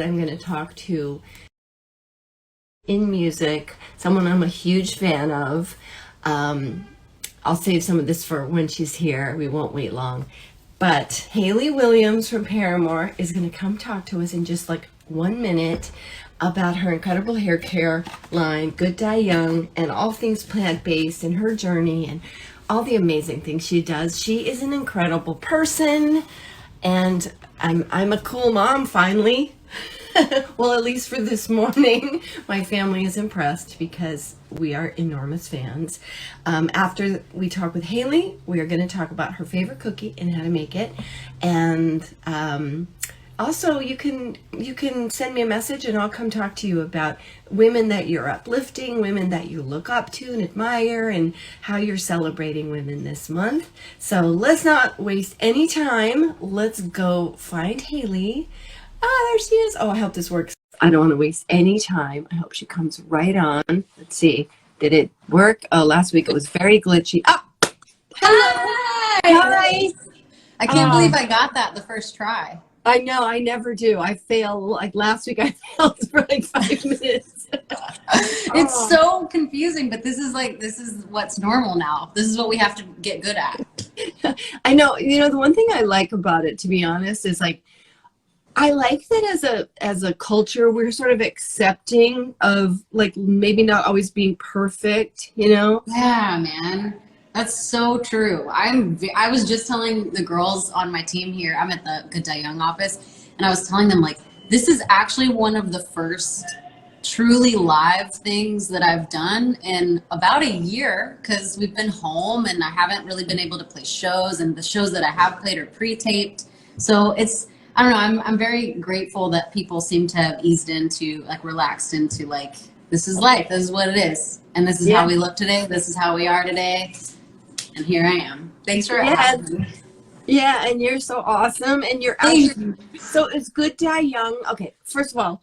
I'm going to talk to in music, someone I'm a huge fan of. Um, I'll save some of this for when she's here. We won't wait long. But Hayley Williams from Paramore is going to come talk to us in just like 1 minute about her incredible hair care line, Good Die Young, and all things plant-based and her journey and all the amazing things she does. She is an incredible person, and I'm a cool mom finally. Well, at least for this morning, my family is impressed because we are enormous fans. After we talk with Hayley, we are going to talk about her favorite cookie and how to make it. And also, you can send me a message, and I'll come talk to you about women that you're uplifting, women that you look up to and admire, and how you're celebrating women this month. So let's not waste any time. Let's go find Hayley. Oh, there she is. Oh, I hope this works. I don't want to waste any time. I hope she comes right on. Let's see. Did it work? Oh, last week it was very glitchy. Oh, Hi! hi. I can't believe I got that the first try. I know. I never do. I fail. Like last week, I failed for like 5 minutes. It's so confusing, but this is what's normal now. This is what we have to get good at. I know. You know, the one thing I like about it, to be honest, is like, I like that as a culture, we're sort of accepting of like maybe not always being perfect, you know? Yeah, man. That's so true. I was just telling the girls on my team here, I'm at the Good Die Young office, and I was telling them like, this is actually one of the first truly live things that I've done in about a year, because we've been home and I haven't really been able to play shows, and the shows that I have played are pre-taped. So I don't know, I'm very grateful that people seem to have eased into, like relaxed into like, this is life, this is what it is. And this is how we look today, this is how we are today. And here I am. Thanks for having me. Yeah, and you're so awesome. And you're actually, so it's Good Die Young. Okay, first of all,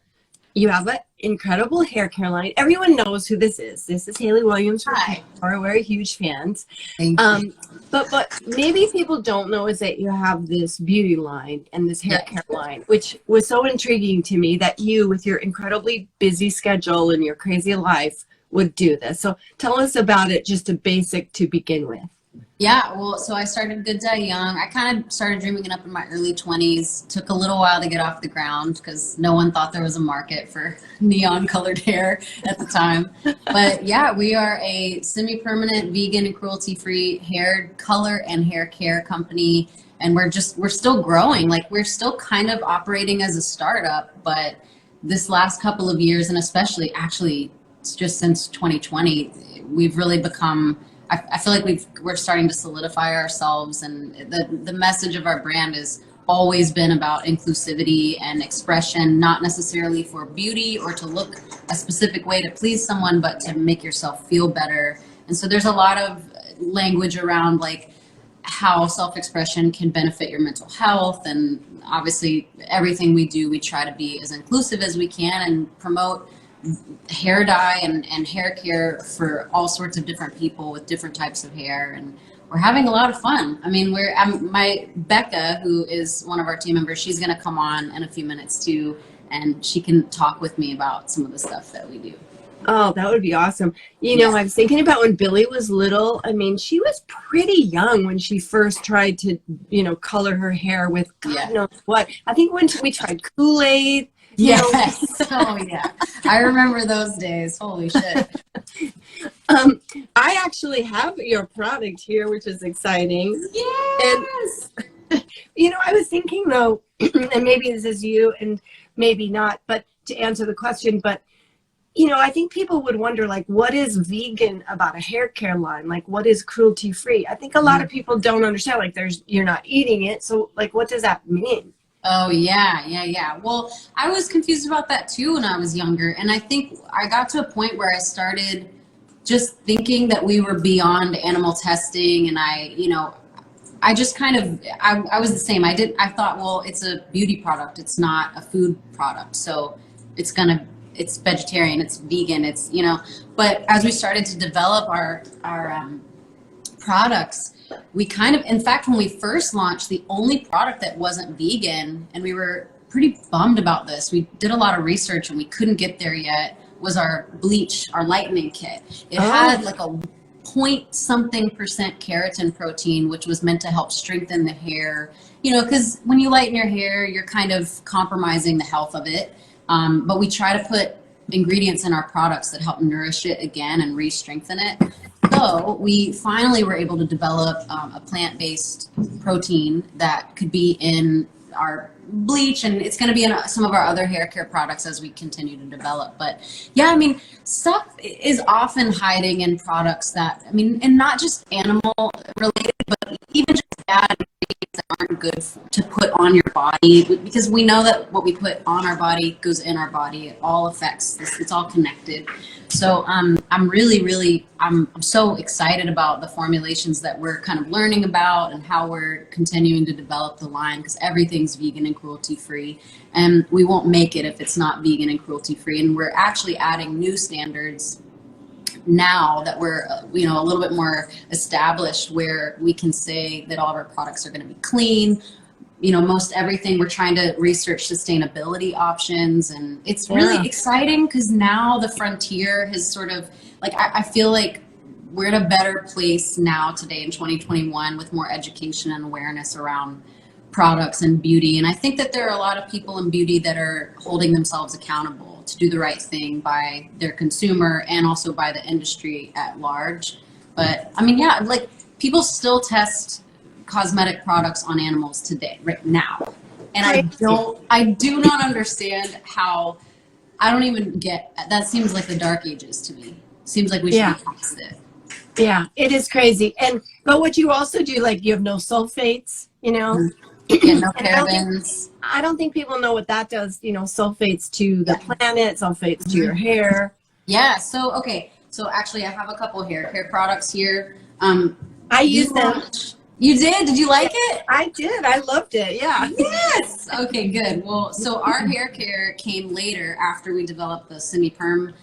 you have an incredible hair care line. Everyone knows who this is. This is Hayley Williams from Paramore. We're huge fans. Thank you. But maybe people don't know is that you have this beauty line and this hair care line, which was so intriguing to me that you, with your incredibly busy schedule and your crazy life, would do this. So tell us about it, just a basic to begin with. Yeah, well, so I started Good Die Young. I kind of started dreaming it up in my early 20s. Took a little while to get off the ground because no one thought there was a market for neon colored hair at the time. But yeah, we are a semi-permanent, vegan and cruelty-free hair color and hair care company. And we're still growing. Like, we're still kind of operating as a startup, but this last couple of years, and especially actually just since 2020, we've really become, I feel like we're starting to solidify ourselves, and the message of our brand has always been about inclusivity and expression, not necessarily for beauty or to look a specific way to please someone, but to make yourself feel better. And so there's a lot of language around like how self-expression can benefit your mental health, and obviously everything we do, we try to be as inclusive as we can and promote hair dye and hair care for all sorts of different people with different types of hair, and we're having a lot of fun. I mean, my Becca, who is one of our team members, she's going to come on in a few minutes too, and she can talk with me about some of the stuff that we do. Oh, that would be awesome. You know, I was thinking about when Billy was little. I mean, she was pretty young when she first tried to, you know, color her hair with God knows what. I think when we tried Kool-Aid. Yes. Oh yeah. I remember those days. Holy shit. I actually have your product here, which is exciting. Yes. And, you know, I was thinking though, and maybe this is you and maybe not, but to answer the question, but you know, I think people would wonder, like, what is vegan about a hair care line? Like, what is cruelty free? I think a lot of people don't understand, like, you're not eating it. So like, what does that mean? Oh, yeah. Well, I was confused about that too when I was younger. And I think I got to a point where I started just thinking that we were beyond animal testing. And I just kind of, I was the same. I thought, well, it's a beauty product. It's not a food product. So it's vegetarian, it's vegan, it's, but as we started to develop our products, we kind of, in fact, when we first launched, the only product that wasn't vegan, and we were pretty bummed about this. We did a lot of research and we couldn't get there yet, was our bleach, our lightening kit. It had like a point something percent keratin protein, which was meant to help strengthen the hair, you know, because when you lighten your hair, you're kind of compromising the health of it. But we try to put ingredients in our products that help nourish it again and re-strengthen it. So we finally were able to develop a plant-based protein that could be in our bleach, and it's going to be in some of our other hair care products as we continue to develop. But yeah, I mean, stuff is often hiding in products that, I mean, and not just animal related, but even just bad ingredients that aren't good to put on your body, because we know that what we put on our body goes in our body. It all affects this. It's all connected. So I'm really, I'm so excited about the formulations that we're kind of learning about and how we're continuing to develop the line, because everything's vegan and cruelty free, and we won't make it if it's not vegan and cruelty free. And we're actually adding new standards now that we're, you know, a little bit more established, where we can say that all of our products are going to be clean. You know, most everything, we're trying to research sustainability options, and it's really exciting because now the frontier has sort of, like, I feel like we're in a better place now today in 2021 with more education and awareness around products and beauty. And I think that there are a lot of people in beauty that are holding themselves accountable to do the right thing by their consumer and also by the industry at large. But I mean, yeah, like, people still test cosmetic products on animals today, right now. And I do not understand how, I don't even get, that seems like the dark ages to me. Seems like we should be past it. Yeah, it is crazy. But what you also do, like, you have no sulfates, you know? Yeah, no parabens. I don't think people know what that does, you know, sulfates to the planet, sulfates to your hair. Yeah, so, okay. So actually I have a couple hair care products here. I use them. You did? Did you like it? I did. I loved it. Yeah. Yes. Okay, good. Well, so our hair care came later after we developed the semi-perm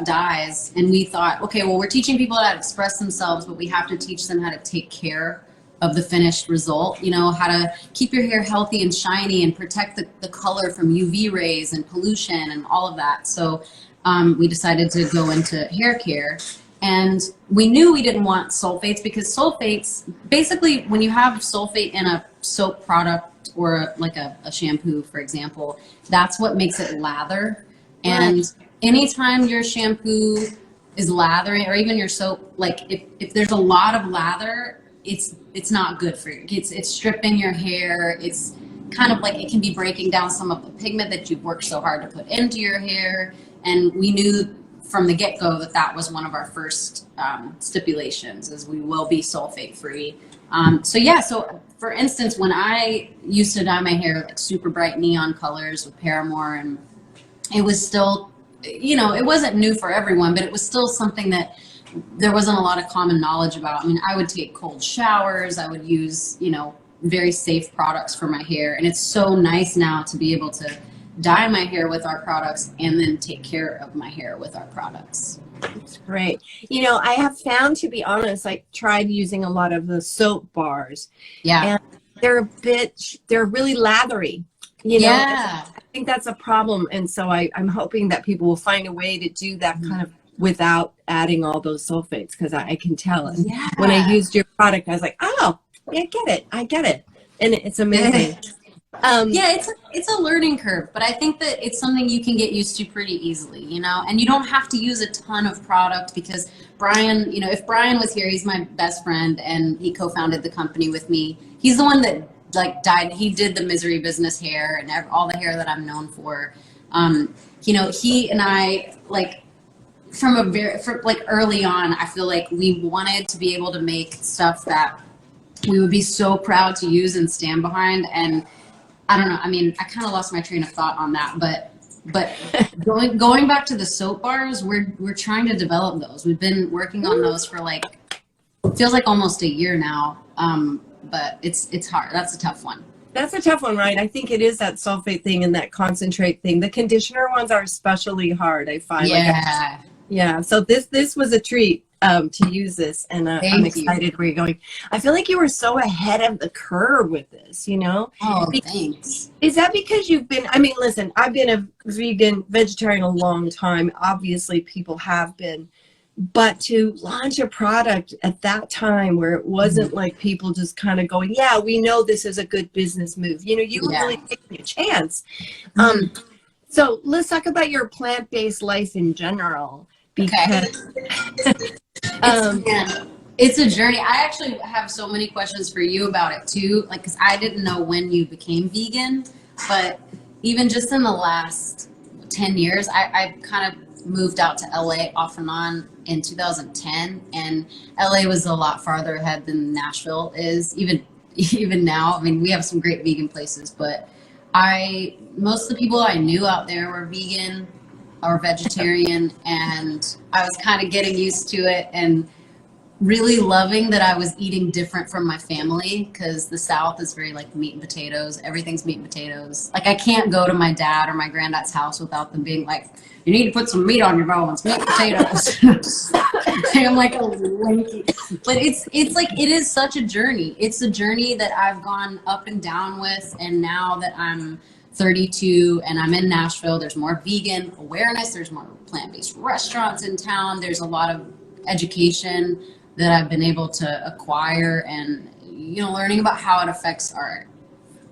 dyes. And we thought, okay, well, we're teaching people how to express themselves, but we have to teach them how to take care of the finished result. You know, how to keep your hair healthy and shiny and protect the color from UV rays and pollution and all of that. So we decided to go into hair care. And we knew we didn't want sulfates, because sulfates, basically when you have sulfate in a soap product or like a shampoo, for example, that's what makes it lather. And anytime your shampoo is lathering, or even your soap, like if there's a lot of lather, it's not good for you. It's stripping your hair. It's kind of like, it can be breaking down some of the pigment that you've worked so hard to put into your hair. And we knew from the get-go that was one of our first stipulations, is we will be sulfate free. So yeah, so for instance, when I used to dye my hair like super bright neon colors with Paramore, and it was still, you know, it wasn't new for everyone, but it was still something that there wasn't a lot of common knowledge about. I mean, I would take cold showers, I would use, you know, very safe products for my hair. And it's so nice now to be able to dye my hair with our products and then take care of my hair with our products. It's great. You know, I have found, to be honest, I tried using a lot of the soap bars. Yeah. And they're really lathery. You know, I think that's a problem. And so I'm hoping that people will find a way to do that kind of without adding all those sulfates, because I can tell it. Yeah. When I used your product, I was like, oh, I get it. And it's amazing. Yeah, it's a learning curve, but I think that it's something you can get used to pretty easily, you know, and you don't have to use a ton of product, because Brian, you know, if Brian was here, he's my best friend and he co-founded the company with me. He's the one that like he did the Misery Business hair and all the hair that I'm known for. You know, he and I, like, from early on, I feel like we wanted to be able to make stuff that we would be so proud to use and stand behind. And I don't know, I mean, I kind of lost my train of thought on that, but going back to the soap bars, we're trying to develop those. We've been working on those for like, feels like almost a year now. But it's hard. That's a tough one. That's a tough one, right? I think it is that sulfate thing and that concentrate thing. The conditioner ones are especially hard, I find. Yeah. Yeah. So this was a treat. to use this, and I'm Thank you. excited where you're going. I feel like you were so ahead of the curve with this, you know? Oh, thanks. Is that because you've been, I mean, listen, I've been a vegetarian a long time. Obviously, people have been. But to launch a product at that time where it wasn't like people just kind of going, yeah, we know this is a good business move. You know, you were really taking a chance. So let's talk about your plant-based life in general, because it's a journey. I actually have so many questions for you about it too, like, because I didn't know when you became vegan, but even just in the last 10 years, I kind of moved out to LA off and on in 2010, and LA was a lot farther ahead than Nashville is, even now. I mean, we have some great vegan places, but most of the people I knew out there were vegan or vegetarian, and I was kind of getting used to it and really loving that I was eating different from my family, because the South is very like meat and potatoes. Everything's meat and potatoes. Like, I can't go to my dad or my granddad's house without them being like, you need to put some meat on your bones, meat and potatoes. I'm like a linky. But it's like, it is such a journey. It's a journey that I've gone up and down with, and now that I'm 32 and I'm in Nashville, there's more vegan awareness, there's more plant-based restaurants in town, there's a lot of education that I've been able to acquire, and, you know, learning about how it affects our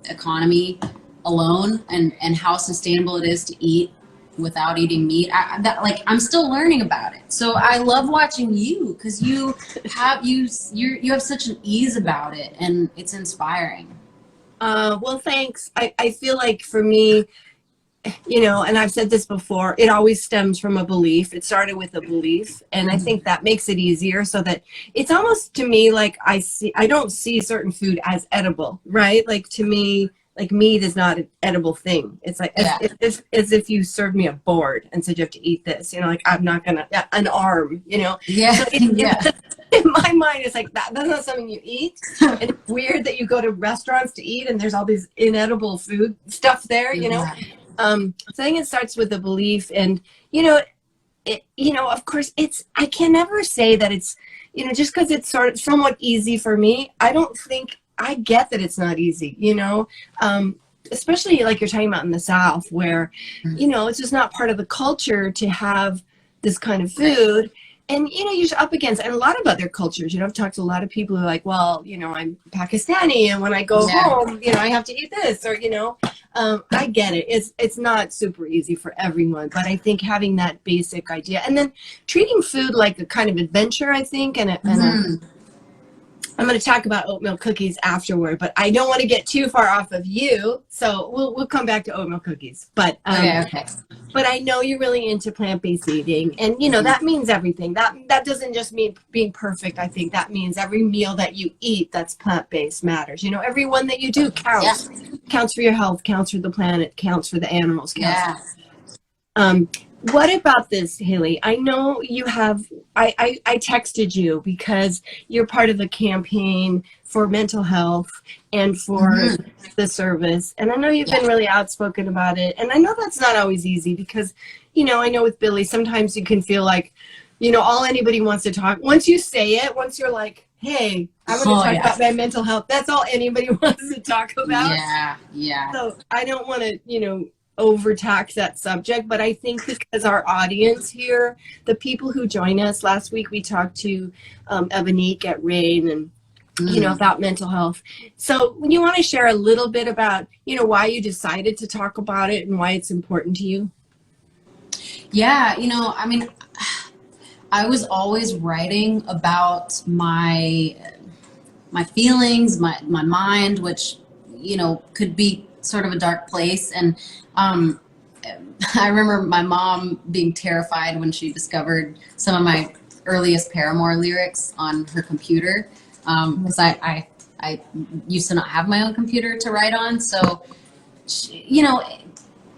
economy alone, and how sustainable it is to eat without eating meat. I'm still learning about it. So I love watching you, because you have such an ease about it, and it's inspiring. Well, thanks. I feel like for me, you know, and I've said this before, it always stems from a belief. It started with a belief, and I think that makes it easier, so that it's almost, to me, like I don't see certain food as edible, right? Like, to me, like, meat is not an edible thing. It's like as if you served me a board and said you have to eat this, you know, like, I'm not gonna, an arm, you know. So in my mind, it's like that's not something you eat. And it's weird that you go to restaurants to eat and there's all these inedible food stuff there, you know. So I think it starts with a belief, and you know, of course, I can never say that it's, you know, just because it's sort of somewhat easy for me. I don't think, I get that it's not easy, you know, especially like you're talking about in the South, where, you know, it's just not part of the culture to have this kind of food. And, you know, you're up against, and a lot of other cultures, you know, I've talked to a lot of people who are like, well, you know, I'm Pakistani, and when I go home, you know, I have to eat this, or, you know, I get it. It's not super easy for everyone, but I think having that basic idea, and then treating food like a kind of adventure, I think, I'm going to talk about oatmeal cookies afterward, but I don't want to get too far off of you, so we'll come back to oatmeal cookies. But but I know you're really into plant-based eating, and you know that means everything. That doesn't just mean being perfect. I think that means every meal that you eat that's plant-based matters. You know, every one that you do counts. Counts for your health, counts for the planet, counts for the animals. What about this, Hayley? I know you have, I texted you because you're part of the campaign for mental health and for the service. And I know you've been really outspoken about it. And I know that's not always easy because, you know, I know with Billy, sometimes you can feel like, you know, all anybody wants to talk. Once you say it, once you're like, hey, I want to talk about my mental health, that's all anybody wants to talk about. So I don't want to, you know, overtax that subject, but I think because our audience here, the people who join us, last week we talked to Ebonique at Rain, and you know, about mental health. So when you want to share a little bit about, you know, why you decided to talk about it and why it's important to you? Yeah, you know, I mean, I was always writing about my feelings, my mind, which, you know, could be sort of a dark place. And I remember my mom being terrified when she discovered some of my earliest Paramore lyrics on her computer, because I used to not have my own computer to write on. So, you know,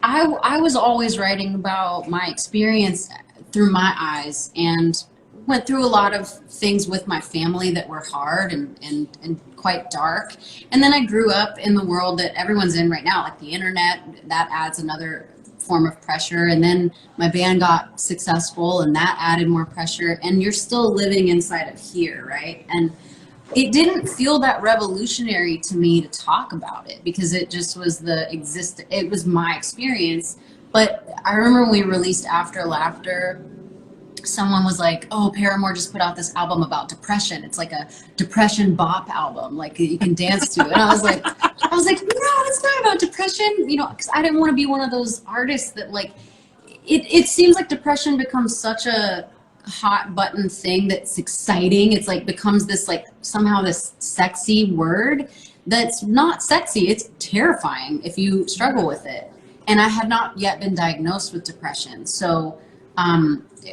I was always writing about my experience through my eyes, and went through a lot of things with my family that were hard and quite dark. And then I grew up in the world that everyone's in right now, like the internet. That adds another form of pressure. And then my band got successful and that added more pressure, and you're still living inside of here, right? And it didn't feel that revolutionary to me to talk about it because it just was it was my experience. But I remember when we released After Laughter, someone was like, "Oh, Paramore just put out this album about depression. It's like a depression bop album, like you can dance to." And I was like, "No, it's not about depression," you know, because I didn't want to be one of those artists that like. It seems like depression becomes such a hot button thing that's exciting. It's like becomes this like somehow this sexy word that's not sexy. It's terrifying if you struggle with it. And I had not yet been diagnosed with depression, so.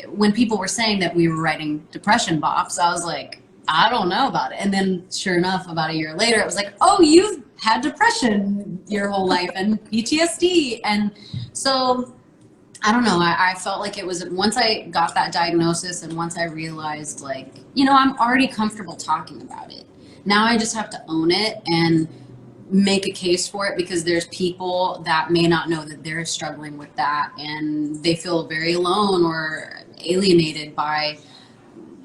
When people were saying that we were writing depression bops, I was like, I don't know about it. And then sure enough, about a year later, it was like, oh, you've had depression your whole life and PTSD. And so I don't know. I felt like it was once I got that diagnosis and once I realized like, you know, I'm already comfortable talking about it. Now I just have to own it and make a case for it, because there's people that may not know that they're struggling with that and they feel very alone or alienated by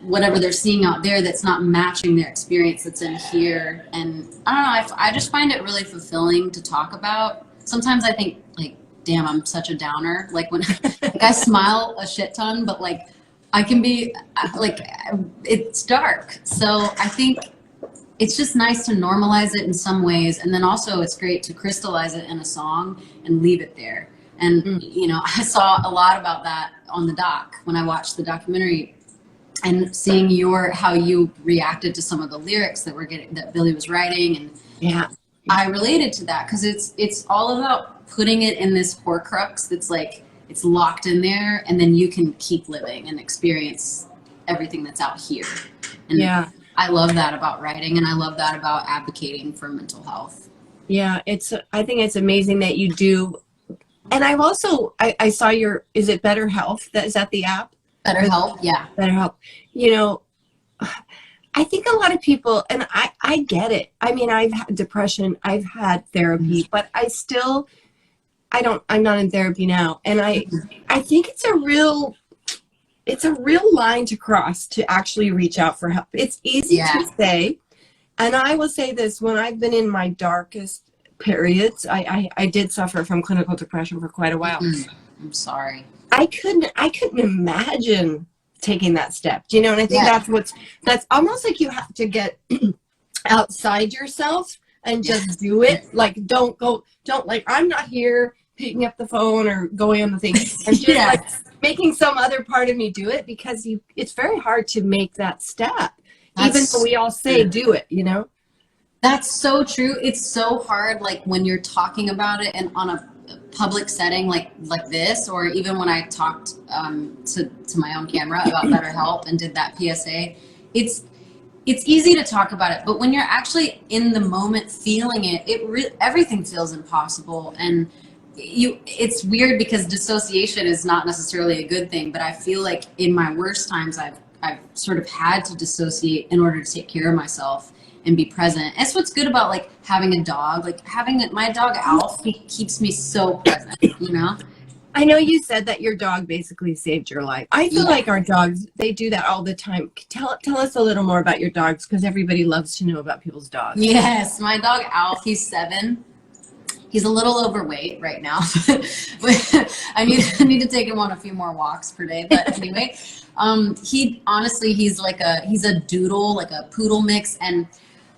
whatever they're seeing out there that's not matching their experience that's in here. And I don't know, I just find it really fulfilling to talk about. Sometimes I think like, damn, I'm such a downer. Like when like I smile a shit ton, but like I can be like, it's dark. So I think it's just nice to normalize it in some ways. And then also it's great to crystallize it in a song and leave it there. And, you know, I saw a lot about that on the doc when I watched the documentary, and seeing how you reacted to some of the lyrics that Billy was writing. And Yeah. I related to that because it's all about putting it in this Horcrux that's like, it's locked in there, and then you can keep living and experience everything that's out here. And Yeah. I love that about writing, and I love that about advocating for mental health. Yeah. I think it's amazing that you do. And I've also, I saw is it Better Health? Is that the app? BetterHelp, yeah. Better Help. You know, I think a lot of people, and I get it. I mean, I've had depression, I've had therapy, but I'm not in therapy now. And I think it's a real line to cross to actually reach out for help. It's easy to say. And I will say this, when I've been in my darkest periods, I did suffer from clinical depression for quite a while. I'm sorry. I couldn't imagine taking that step. Do you know? And I think that's almost like you have to get outside yourself and just do it. Like, don't like, I'm not here picking up the phone or going on the thing and just like making some other part of me do it, because it's very hard to make that step. Even though we all say do it, you know? That's so true. It's so hard, like when you're talking about it and on a public setting like this, or even when I talked to my own camera about BetterHelp and did that PSA, it's easy to talk about it, but when you're actually in the moment feeling it, everything feels impossible. And it's weird because dissociation is not necessarily a good thing, but I feel like in my worst times I've sort of had to dissociate in order to take care of myself and be present. That's what's good about like having a dog. Like my dog Alf, he keeps me so present, you know? I know you said that your dog basically saved your life. I feel like our dogs, they do that all the time. Tell us a little more about your dogs, because everybody loves to know about people's dogs. Yes, my dog Alf, he's 7. He's a little overweight right now, but I need to take him on a few more walks per day. But anyway, he's a doodle, like a poodle mix. And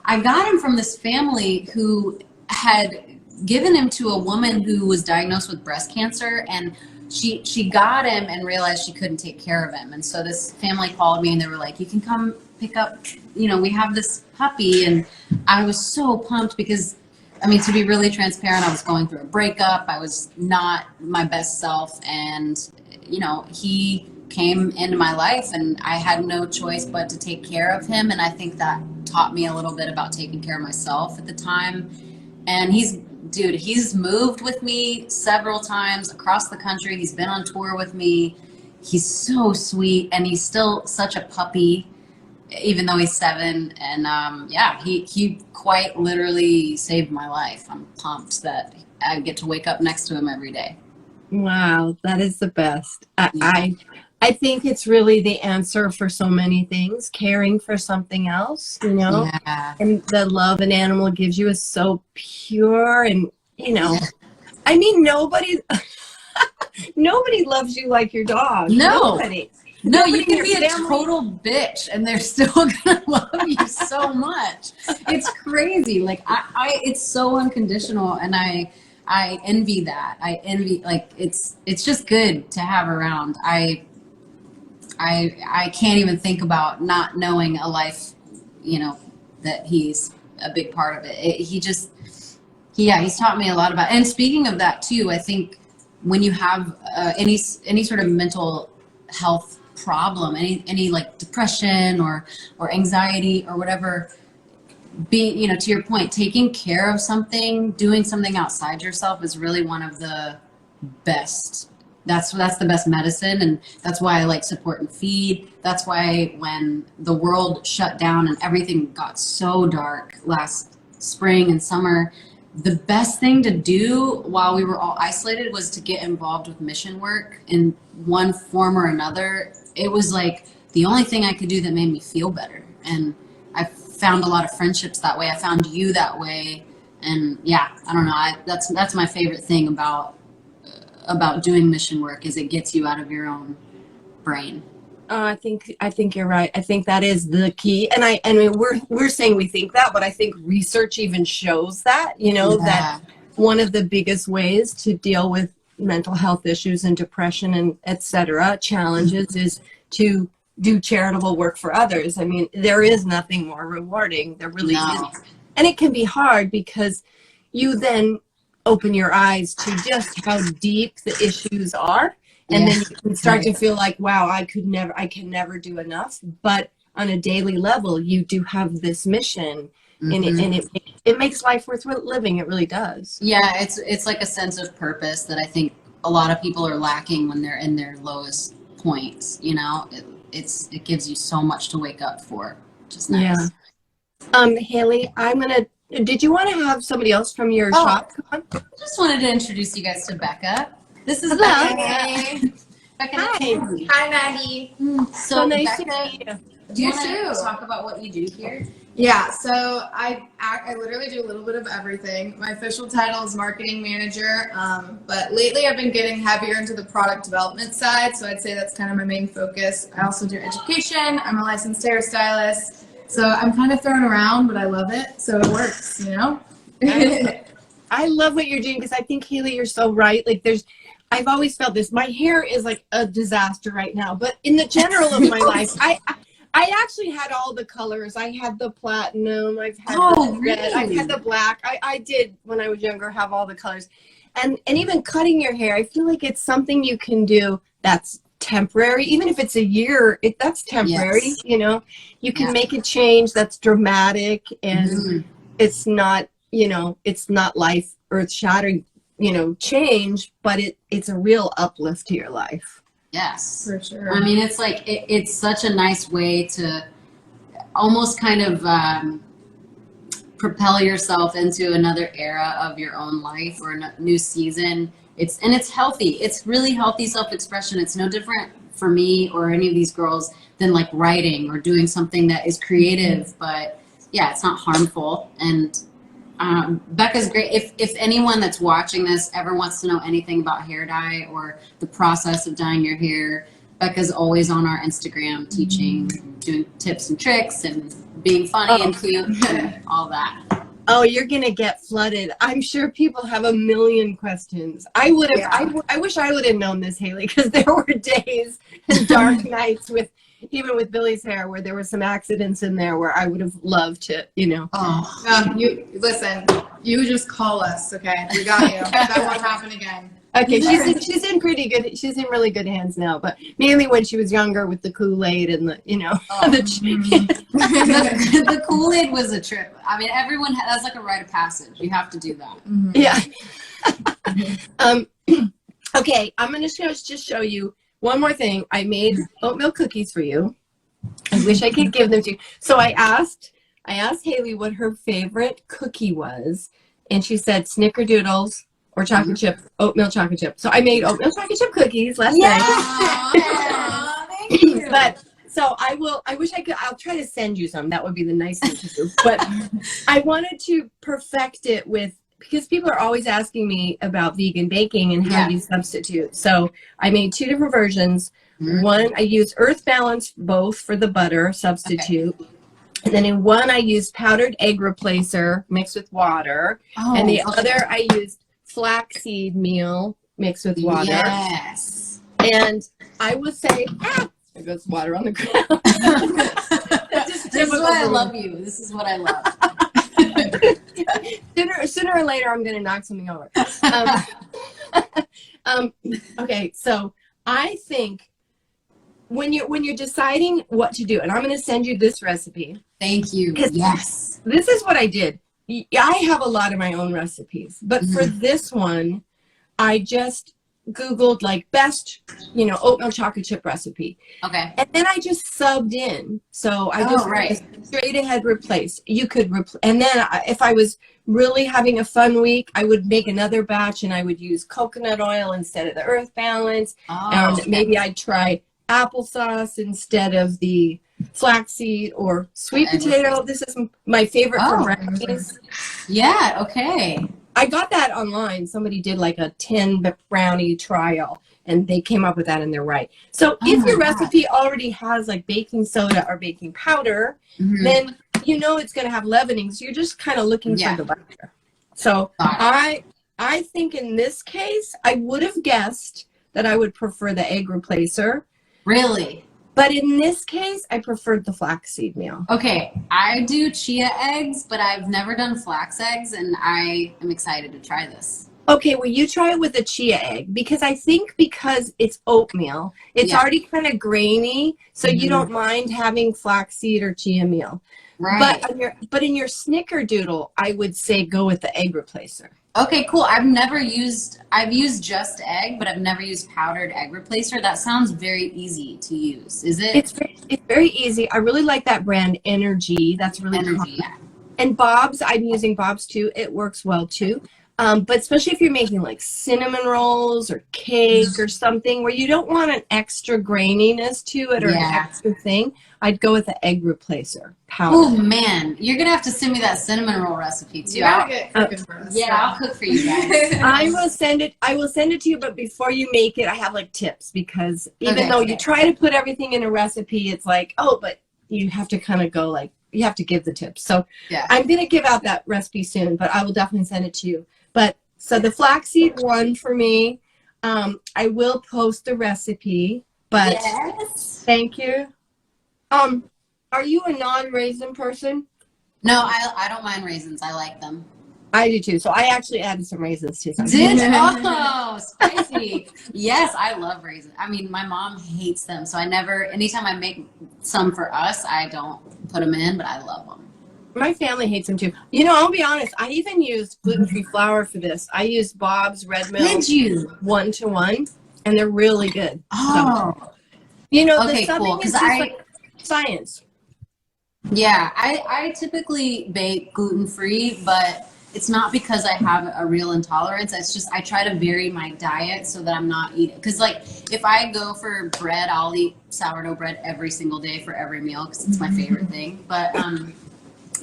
I got him from this family who had given him to a woman who was diagnosed with breast cancer, and she got him and realized she couldn't take care of him. And so this family called me and they were like, you can come pick up, you know, we have this puppy. And I was so pumped because, I mean, to be really transparent, I was going through a breakup. I was not my best self. And, you know, he came into my life and I had no choice but to take care of him. And I think that taught me a little bit about taking care of myself at the time. And he's moved with me several times across the country. He's been on tour with me. He's so sweet, and he's still such a puppy, even though he's 7. And he quite literally saved my life. I'm pumped that I get to wake up next to him every day. Wow, that is the best. I, Yeah. I I think it's really the answer for so many things. Caring for something else, Yeah. and the love an animal gives you is so pure, and I mean, nobody loves you like your dog. No. Nobody. No, you Nobody in can your be a family. total bitch and they're still gonna love you so much. It's crazy. Like it's so unconditional, and I envy that. I envy, like, it's just good to have around. I can't even think about not knowing a life, that he's a big part of it. Yeah, he's taught me a lot about. And speaking of that too, I think when you have any sort of mental health problem, any like depression or anxiety or whatever, being, to your point, taking care of something, doing something outside yourself is really one of the best. That's the best medicine, and that's why I like Support and Feed. That's why when the world shut down and everything got so dark last spring and summer, the best thing to do while we were all isolated was to get involved with mission work in one form or another. It was like the only thing I could do that made me feel better, and I found a lot of friendships that way. I found you that way, and yeah, I don't know. That's my favorite thing about doing mission work, is it gets you out of your own brain. I think you're right. I think that is the key. And I mean, we're saying we think that, but I think research even shows that, Yeah. that one of the biggest ways to deal with mental health issues and depression and et cetera, challenges, is to do charitable work for others. I mean, there is nothing more rewarding. There really No. isn't. And it can be hard because you then open your eyes to just how deep the issues are. And Yeah. then you can start to Right. feel like, wow, I can never do enough. But on a daily level, you do have this mission, and it makes life worth living. It really does. Yeah, it's like a sense of purpose that I think a lot of people are lacking when they're in their lowest points. It gives you so much to wake up for, which is nice. Yeah. Hayley, did you want to have somebody else from your Oh. shop come on? I just wanted to introduce you guys to Becca. This is Hello. Becca. Becca. Hi. Hi, Maggie. So nice Becca, to meet you. do you You want too. to talk about what you do here? Yeah, so I literally do a little bit of everything. My official title is marketing manager, but lately I've been getting heavier into the product development side, so I'd say that's kind of my main focus. I also do education. I'm a licensed hairstylist, so I'm kind of thrown around, but I love it, so it works, I love what you're doing, because I think, Hayley, you're so right. Like, I've always felt this. My hair is like a disaster right now, but in the general of my life, I actually had all the colors. I had the platinum. I've had the red. I've had the black. I did, when I was younger, have all the colors. And even cutting your hair, I feel like it's something you can do that's temporary. Even if it's a year, that's temporary. Yes. You can make a change that's dramatic, and it's not, it's not life earth shattering, change, but it's a real uplift to your life. Yes. For sure. I mean, it's like it's such a nice way to almost kind of propel yourself into another era of your own life, or a new season. It's healthy. It's really healthy self-expression. It's no different for me or any of these girls than like writing or doing something that is creative, but yeah, it's not harmful. And Becca's great. If anyone that's watching this ever wants to know anything about hair dye or the process of dyeing your hair, Becca's always on our Instagram teaching, doing tips and tricks, and being funny and cute and all that. Oh, you're gonna get flooded. I'm sure people have a million questions. I would have. Yeah. I wish I would have known this, Hayley, because there were days and dark nights even with Billy's hair, where there were some accidents in there where I would have loved to, Oh, You listen. You just call us, okay? We got you. That won't happen again. Okay, she's in pretty good. She's in really good hands now, but mainly when she was younger with the Kool-Aid and the the Kool-Aid was a trip. I mean, that's like a rite of passage. You have to do that. Yeah. Okay, I'm gonna just show you one more thing. I made oatmeal cookies for you. I wish I could give them to you. So I asked Hayley what her favorite cookie was, and she said snickerdoodles or chocolate chip, oatmeal chocolate chip. So I made oatmeal chocolate chip cookies last night. Aw, thank you. But so I wish I could, I'll try to send you some. That would be the nice thing to do. But I wanted to perfect it because people are always asking me about vegan baking and how you substitute. So I made 2 different versions. One, I use Earth Balance both for the butter substitute. Okay. And then in one, I used powdered egg replacer mixed with water. Oh, and the other, I used flaxseed meal mixed with water. Yes. And I will say, there goes water on the ground. This is why I love you. This is what I love. Sooner or later, I'm going to knock something over. Okay, so I think when you're deciding what to do, and I'm going to send you this recipe. Thank you. Yes. This is what I did. I have a lot of my own recipes, but for this one, I just Googled like best, oatmeal chocolate chip recipe. Okay. And then I just subbed in. So I just straight ahead replace. You could and then if I was really having a fun week, I would make another batch and I would use coconut oil instead of the Earth Balance. And maybe I'd try applesauce instead of the flaxseed or sweet potato. This is my favorite for brownies. Yeah, okay. I got that online. Somebody did like a 10 brownie trial and they came up with that and they're right. So if your recipe already has like baking soda or baking powder, then it's going to have leavening. So you're just kind of looking for the butter. So I think in this case, I would have guessed that I would prefer the egg replacer. Really? But in this case, I preferred the flaxseed meal. Okay, I do chia eggs, but I've never done flax eggs, and I am excited to try this. Okay, well, you try it with a chia egg, because I think because it's oatmeal, it's already kind of grainy, so you don't mind having flaxseed or chia meal. Right. But in your snickerdoodle, I would say go with the egg replacer. Okay, cool. I've used just egg, but I've never used powdered egg replacer. That sounds very easy to use. Is it? It's very easy. I really like that brand, Energy. That's really Energy, yeah. And Bob's, I'm using Bob's too. It works well too. But especially if you're making like cinnamon rolls or cake or something where you don't want an extra graininess to it or an extra thing, I'd go with the egg replacer powder. Oh man, you're gonna have to send me that cinnamon roll recipe too. I'll get cooking for us. Yeah, I'll cook for you guys. I will send it to you, but before you make it, I have like tips, because even though you try to put everything in a recipe, it's like, but you have to kind of go like, you have to give the tips. So I'm going to give out that recipe soon, but I will definitely send it to you. But so the flaxseed one for me, I will post the recipe, but thank you. Are you a non-raisin person? No, I don't mind raisins. I like them. I do too. So I actually added some raisins too. Oh, spicy. Yes, I love raisins. I mean, my mom hates them. So anytime I make some for us, I don't put them in, but I love them. My family hates them too. I'll be honest. I even used gluten-free flour for this. I used Bob's Red Mill. Did you? 1-to-1, and they're really good. Oh. So, okay, the cool. Because like science. Yeah, I typically bake gluten-free, but it's not because I have a real intolerance. It's just I try to vary my diet so that I'm not eating. Because like if I go for bread, I'll eat sourdough bread every single day for every meal because it's my favorite thing. But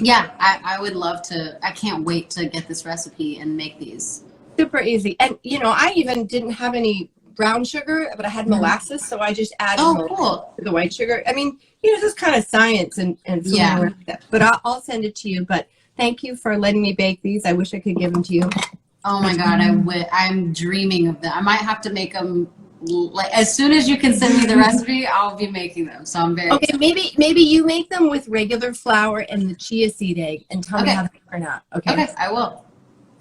yeah, I would love to. I can't wait to get this recipe and make these. Super easy. And, I even didn't have any brown sugar, but I had molasses, so I just added the white sugar. I mean, this is kind of science and but I'll send it to you. But thank you for letting me bake these. I wish I could give them to you. Oh my God, I'm dreaming of them. I might have to make them like as soon as you can send me the recipe. I'll be making them. So I'm very excited. Maybe you make them with regular flour and the chia seed egg, and tell me how they turn out. Okay, I will.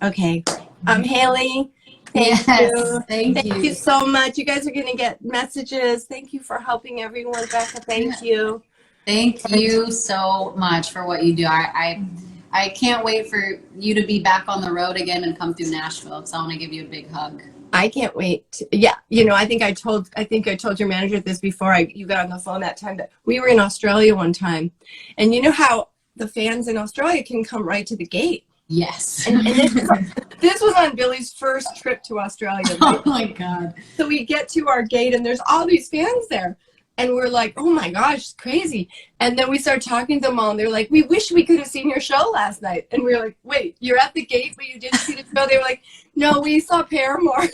Okay, Hayley. Thank you. Thank you so much. You guys are going to get messages. Thank you for helping everyone, Becca. Thank you. Thank you so much for what you do. I can't wait for you to be back on the road again and come through Nashville. So I want to give you a big hug. I can't wait. I think I told your manager this before you got on the phone that time, that we were in Australia one time, and you know how the fans in Australia can come right to the gate. Yes. And This was on Billy's first trip to Australia. Right? Oh my God. So we get to our gate and there's all these fans there. And we're like, oh my gosh, it's crazy. And then we start talking to them all and they're like, we wish we could have seen your show last night. And we were like, wait, you're at the gate but you didn't see the show? They were like, no, we saw Paramore.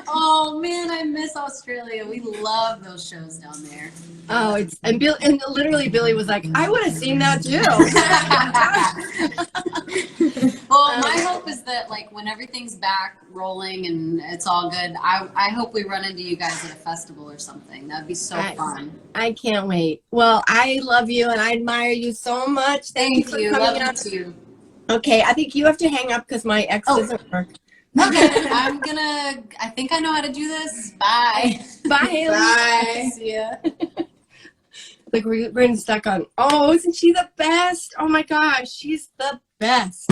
Oh man, I miss Australia. We love those shows down there. Oh, and literally Billy was like, I would have seen that too. Well, my hope is that like when everything's back rolling and it's all good, I hope we run into you guys at a festival or something. That'd be so fun. I can't wait. Well, I love you and I admire you so much. Thank you for coming Love on. you too. Okay, I think you have to hang up because my ex doesn't work. Okay, I think I know how to do this. Bye. Bye, Hayley. Bye. See ya. Like we're stuck on, oh, isn't she the best? Oh my gosh, she's the best.